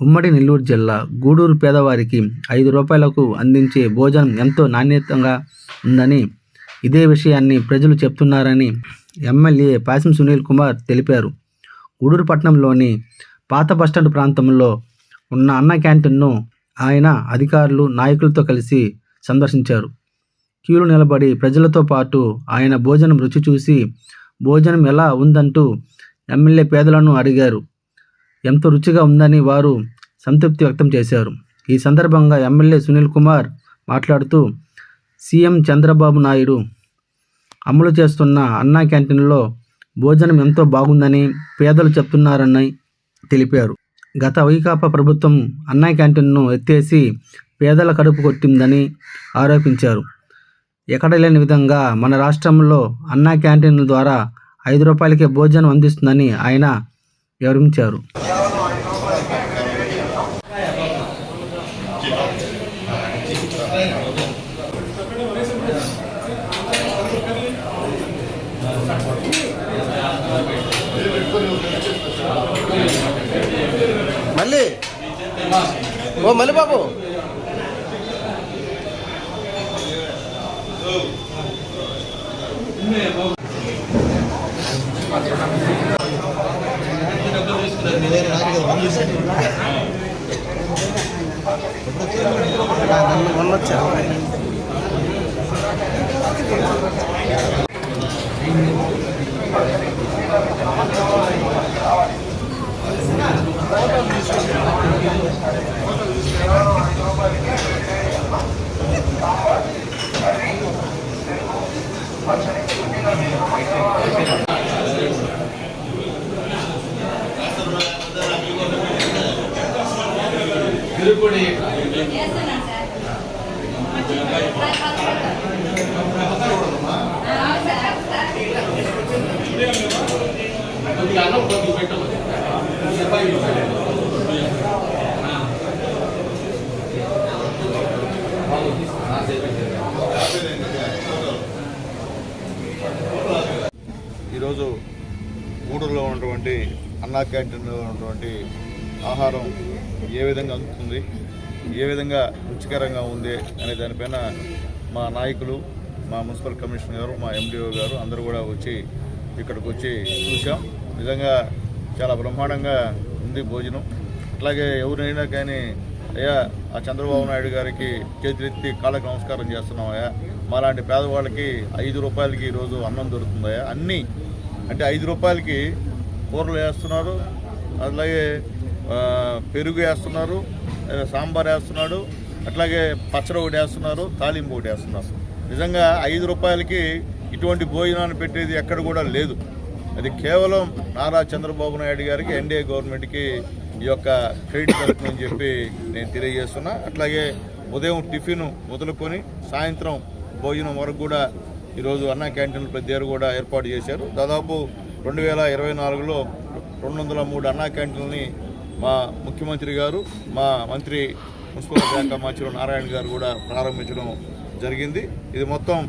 ఉమ్మడి నెల్లూరు జిల్లా గూడూరు పేదవారికి 5 రూపాయలకు అందించే భోజనం ఎంతో నాణ్యతగా ఉందని, ఇదే విషయాన్ని ప్రజలు చెప్తున్నారని ఎమ్మెల్యే పాసం సునీల్ కుమార్ తెలిపారు. గూడూరు పట్టణంలోని పాత బస్టాండ్ ప్రాంతంలో ఉన్న అన్న క్యాంటీన్ను ఆయన అధికారులు, నాయకులతో కలిసి సందర్శించారు. క్యూలు నిలబడి ప్రజలతో పాటు ఆయన భోజనం రుచి చూసి భోజనం ఎలా ఉందంటూ ఎమ్మెల్యే పేదలను అడిగారు. ఎంతో రుచిగా ఉందని వారు సంతృప్తి వ్యక్తం చేశారు. ఈ సందర్భంగా ఎమ్మెల్యే సునీల్ కుమార్ మాట్లాడుతూ సీఎం చంద్రబాబు నాయుడు అమలు చేస్తున్న అన్నా క్యాంటీన్లో భోజనం ఎంతో బాగుందని పేదలు చెప్తున్నారని తెలిపారు. గత వైకాపా ప్రభుత్వం అన్నా క్యాంటీన్ను ఎత్తేసి పేదల కడుపు కొట్టిందని ఆరోపించారు. ఎక్కడ లేని విధంగా మన రాష్ట్రంలో అన్నా క్యాంటీన్ల ద్వారా 5 రూపాయలకే భోజనం అందిస్తుందని ఆయన వివరించారు. మళ్ళీ బాబు మొన్నొచ్చా ఈరోజు గూడూరులో ఉన్నటువంటి అన్నా క్యాంటీన్లో ఉన్నటువంటి ఆహారం ఏ విధంగా అందుతుంది, ఏ విధంగా రుచికరంగా ఉంది అనే దానిపైన మా నాయకులు, మా మున్సిపల్ కమిషనర్ గారు, మా ఎండిఓ గారు అందరూ కూడా వచ్చి ఇక్కడికి వచ్చి చూసాం. నిజంగా చాలా బ్రహ్మాండంగా ఉంది భోజనం. అట్లాగే ఎవరైనా కానీ అయ్యా ఆ చంద్రబాబు నాయుడు గారికి చేతులెత్తి కాళ్ళకి నమస్కారం చేస్తున్నామయ్యా, మాలాంటి పేదవాళ్ళకి 5 రూపాయలకి ఈరోజు అన్నం దొరుకుతుందయ్యా. అన్నీ అంటే 5 రూపాయలకి కూరలు వేస్తున్నారు, అట్లాగే పెరుగు వేస్తున్నారు, సాంబార్ వేస్తున్నాడు, అట్లాగే పచ్చడి ఒకటి వేస్తున్నారు, తాలింపు ఒకటి వేస్తున్నారు. నిజంగా 5 రూపాయలకి ఇటువంటి భోజనాన్ని పెట్టేది ఎక్కడ కూడా లేదు. అది కేవలం నారా చంద్రబాబు నాయుడు గారికి, ఎన్డీఏ గవర్నమెంట్కి ఈ యొక్క క్రెడిట్ దొరుకుతుందని చెప్పి నేను తెలియజేస్తున్నా. అట్లాగే ఉదయం టిఫిన్ మొదలుకొని సాయంత్రం భోజనం వరకు కూడా ఈరోజు అన్నా క్యాంటీన్లు ప్రతి దగ్గర కూడా ఏర్పాటు చేశారు. దాదాపు 2024లో 203 అన్నా క్యాంటీన్ని మా ముఖ్యమంత్రి గారు, మా మంత్రి మున్సిపల్ శాఖ మంత్రి నారాయణ గారు కూడా ప్రారంభించడం జరిగింది. ఇది మొత్తం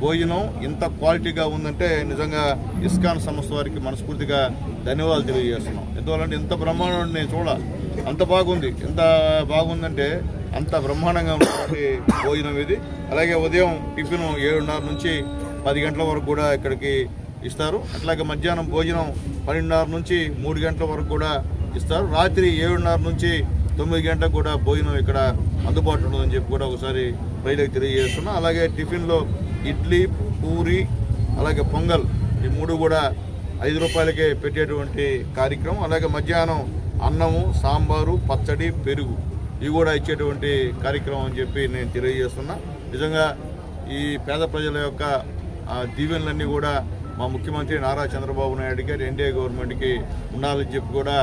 భోజనం ఇంత క్వాలిటీగా ఉందంటే నిజంగా ఇస్కాన్ సంస్థ వారికి మనస్ఫూర్తిగా ధన్యవాదాలు తెలియజేస్తున్నాం. ఎందువల్లంటే ఇంత బ్రహ్మాండం నేను చూడాలి, అంత బాగుంది. ఎంత బాగుందంటే అంత బ్రహ్మాండంగా ఉన్నటువంటి భోజనం ఇది. అలాగే ఉదయం టిఫిన్ 7:30 నుంచి 10 గంటల వరకు కూడా ఇక్కడికి ఇస్తారు. అట్లాగే మధ్యాహ్నం భోజనం 12:30 నుంచి 3 గంటల వరకు కూడా ఇస్తారు. రాత్రి 7:30 నుంచి 9 గంటలకు కూడా భోజనం ఇక్కడ అందుబాటులో ఉందని చెప్పి కూడా ఒకసారి ప్రజలకు తెలియజేస్తున్నాం. అలాగే టిఫిన్లో ఇడ్లీ, పూరి, అలాగే పొంగల్, ఈ 3 కూడా 5 రూపాయలకే పెట్టేటువంటి కార్యక్రమం. అలాగే మధ్యాహ్నం అన్నము, సాంబారు, పచ్చడి, పెరుగు ఇవి కూడా ఇచ్చేటువంటి కార్యక్రమం అని చెప్పి నేను తెలియజేస్తున్నా. నిజంగా ఈ పేద ప్రజల యొక్క దీవెనలన్నీ కూడా మా ముఖ్యమంత్రి నారా చంద్రబాబు నాయుడు గారు, ఎన్డీఏ గవర్నమెంట్కి ఉండాలని చెప్పి కూడా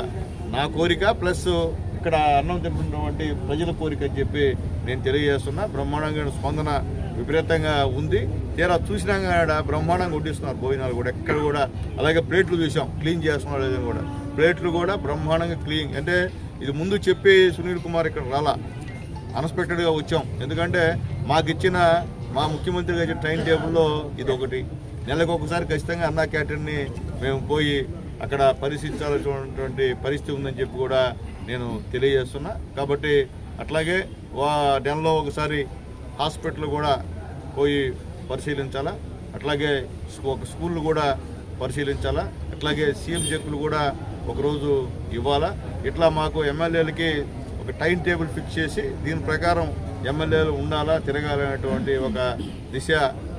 నా కోరిక, ప్లస్ ఇక్కడ అన్నం తింటున్నటువంటి ప్రజల కోరిక అని చెప్పి నేను తెలియజేస్తున్నా. బ్రహ్మాండంగా స్పందన విపరీతంగా ఉంది. తీరా చూసినాక బ్రహ్మాండంగా వడ్డిస్తున్నారు భోజనాలు కూడా ఎక్కడ కూడా. అలాగే ప్లేట్లు చూసాం, క్లీన్ చేస్తున్నారు లేదని కూడా, ప్లేట్లు కూడా బ్రహ్మాండంగా క్లీన్. అంటే ఇది ముందు చెప్పి సునీల్ కుమార్ ఇక్కడ రాలా, అన్ఎక్స్పెక్టెడ్గా వచ్చాం. ఎందుకంటే మాకు ఇచ్చిన మా ముఖ్యమంత్రి గారి టైం టేబుల్లో ఇది ఒకటి. నెలకు ఒకసారి ఖచ్చితంగా అన్నా క్యాంటీన్ని మేము పోయి అక్కడ పరిశీలించాల్సినటువంటి పరిస్థితి ఉందని చెప్పి కూడా నేను తెలియజేస్తున్నా. కాబట్టి అట్లాగే నెలలో ఒకసారి హాస్పిటల్ కూడా పోయి పరిశీలించాలా, అట్లాగే ఒక స్కూళ్ళు కూడా పరిశీలించాలా, అట్లాగే సీఎం చెక్కులు కూడా ఒకరోజు ఇవ్వాలా. ఇట్లా మాకు ఎమ్మెల్యేలకి ఒక టైం టేబుల్ ఫిక్స్ చేసి దీని ప్రకారం ఎమ్మెల్యేలు ఉండాలా, తిరగాలనేటువంటి ఒక దిశ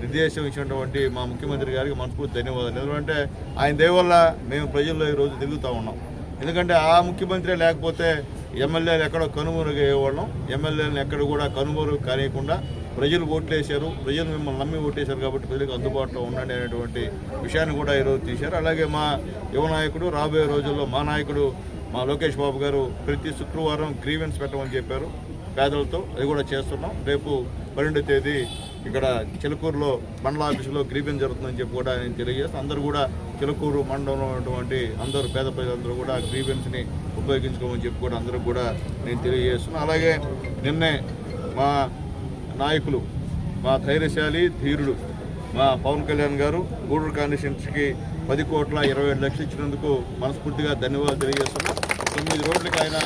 నిర్దేశం ఇచ్చినటువంటి మా ముఖ్యమంత్రి గారికి మనస్ఫూర్తి ధన్యవాదాలు. ఎందుకంటే ఆయన దయ వల్ల మేము ప్రజల్లో ఈరోజు తిరుగుతూ ఉన్నాం. ఎందుకంటే ఆ ముఖ్యమంత్రి లేకపోతే ఎమ్మెల్యేలు ఎక్కడో కనుమరుగు అయ్యేవాళ్ళం. ఎమ్మెల్యేలను ఎక్కడ కూడా కనుమరుగు కానియకుండా ప్రజలు ఓట్లేశారు, ప్రజలు మిమ్మల్ని నమ్మి ఓటేశారు కాబట్టి ప్రజలకు అందుబాటులో ఉండండి అనేటువంటి విషయాన్ని కూడా ఈరోజు తీశారు. అలాగే మా యువ నాయకుడు రాబోయే రోజుల్లో మా నాయకుడు మా లోకేష్ బాబు గారు ప్రతి శుక్రవారం గ్రీవెన్స్ పెట్టమని చెప్పారు పేదలతో. అది కూడా చేస్తున్నాం. రేపు 12వ తేదీ ఇక్కడ చిలకూరులో మండల ఆఫీసులో గ్రీవెన్స్ జరుగుతుందని చెప్పి కూడా నేను తెలియజేస్తాను. అందరూ కూడా చిలకూరు మండలంలో ఉన్నటువంటి అందరూ పేద ప్రజలందరూ కూడా గ్రీవెన్స్ని ఉపయోగించుకోమని చెప్పి కూడా అందరూ కూడా నేను తెలియజేస్తున్నాను. అలాగే నిన్నే మా నాయకులు, మా ధైర్యశాలి ధీరుడు మా పవన్ కళ్యాణ్ గారు గూడూరు కాన్స్టిట్యున్సీకి 10,27,00,000 ఇచ్చినందుకు మనస్ఫూర్తిగా ధన్యవాదాలు తెలియజేస్తున్నాం. 9 రోడ్లకి ఆయన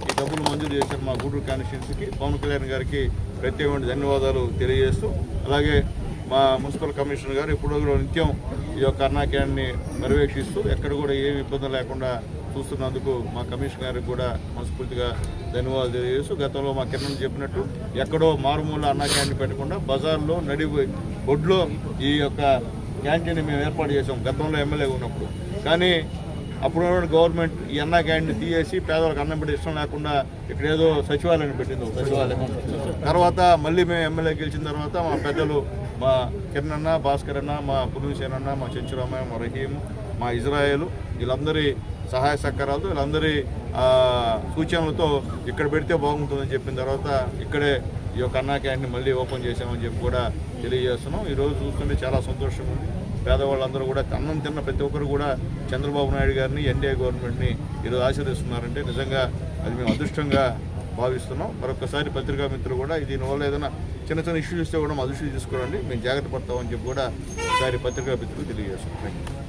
ఈ డబ్బులు మంజూరు చేశారు మా గూడూరు కాన్స్టిట్యున్సీకి. పవన్ కళ్యాణ్ గారికి ప్రత్యేకమైన ధన్యవాదాలు తెలియజేస్తూ, అలాగే మా మున్సిపల్ కమిషనర్ గారు ఎప్పుడో నిత్యం ఈ యొక్క అన్నా క్యాంటీన్ని పర్యవేక్షిస్తూ ఎక్కడ కూడా ఏ ఇబ్బంది లేకుండా చూస్తున్నందుకు మా కమిషనర్ గారికి కూడా మనస్ఫూర్తిగా ధన్యవాదాలు తెలియజేస్తూ, గతంలో మా కిరణ్ చెప్పినట్టు ఎక్కడో మారుమూల అన్నా క్యాంటీన్ పెట్టకుండా బజార్లో బొడ్లో ఈ యొక్క క్యాంటీన్ని మేము ఏర్పాటు చేసాం గతంలో ఎమ్మెల్యేగా ఉన్నప్పుడు. కానీ అప్పుడు గవర్నమెంట్ ఈ అన్నా క్యాంటీన్ తీసేసి పేదలకు అన్నం పెట్టి ఇష్టం లేకుండా ఇక్కడ ఏదో సచివాలయం పెట్టింది. సచివాలయం తర్వాత మళ్ళీ మేము ఎమ్మెల్యే గెలిచిన తర్వాత మా పెద్దలు మా కిరణ్ అన్న, భాస్కర్ అన్న, మా పురుషేన్ అన్న, మా చెంచురామయ్య, మా రహీం, మా ఇజ్రాయేల్ వీళ్ళందరి సహాయ సహకారాలతో వీళ్ళందరి సూచనలతో ఇక్కడ పెడితే బాగుంటుందని చెప్పిన తర్వాత ఇక్కడే ఈ యొక్క అన్నా క్యాంటీన్ మళ్ళీ ఓపెన్ చేసామని చెప్పి కూడా తెలియజేస్తున్నాం. ఈరోజు చూస్తుంటే చాలా సంతోషంగా ఉంది. పేదవాళ్ళందరూ కూడా అన్నం తిన్న ప్రతి ఒక్కరు కూడా చంద్రబాబు నాయుడు గారిని, ఎన్డీఏ గవర్నమెంట్ని ఈరోజు ఆశీర్వదిస్తున్నారంటే నిజంగా అది మేము అదృష్టంగా భావిస్తున్నాం. మరొకసారి పత్రికా మిత్రులు కూడా దీనివల్ల ఏదైనా చిన్న చిన్న ఇష్యూస్ ఇస్తే కూడా మా దృష్టి తీసుకోరండి, మేము జాగ్రత్త పడతామని చెప్పి కూడా ఒకసారి పత్రికా మిత్రులు తెలియజేస్తున్నాం. Thank you.